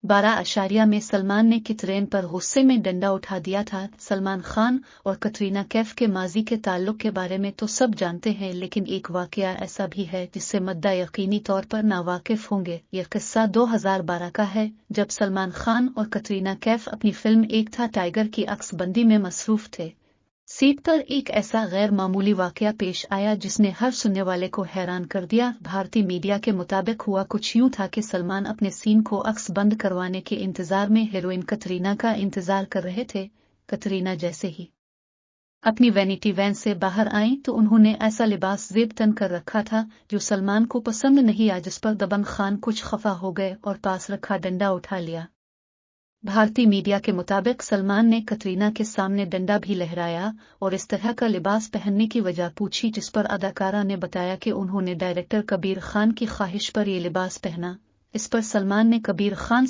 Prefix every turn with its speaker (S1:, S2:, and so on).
S1: 12 में सलमान ने कैटरीन पर गुस्से में डंडा उठा दिया था। सलमान खान और कटरीना कैफ के माजी के ताल्लुक के बारे में तो सब जानते हैं, लेकिन एक वाकया ऐसा भी है जिससे मद्दा यकीनी तौर पर नावाकिफ होंगे। यह किस्सा 2012 का है, जब सलमान खान और कटरीना कैफ अपनी फिल्म एक था टाइगर की अक्सबंदी में मसरूफ थे। सीट पर एक ऐसा गैर मामूली वाकया पेश आया जिसने हर सुनने वाले को हैरान कर दिया। भारतीय मीडिया के मुताबिक हुआ कुछ यूं था कि सलमान अपने सीन को अक्स बंद करवाने के इंतजार में हीरोइन कटरीना का इंतजार कर रहे थे। कटरीना जैसे ही अपनी वैनिटी वैन से बाहर आईं तो उन्होंने ऐसा लिबास ज़ेब तन कर रखा था जो सलमान को पसंद नहीं आया, जिस पर दबंग खान कुछ खफा हो गए और पास रखा डंडा उठा लिया। भारतीय मीडिया के मुताबिक सलमान ने कटरीना के सामने डंडा भी लहराया और इस तरह का लिबास पहनने की वजह पूछी, जिस पर अदाकारा ने बताया कि उन्होंने डायरेक्टर कबीर खान की ख्वाहिश पर ये लिबास पहना। इस पर सलमान ने कबीर खान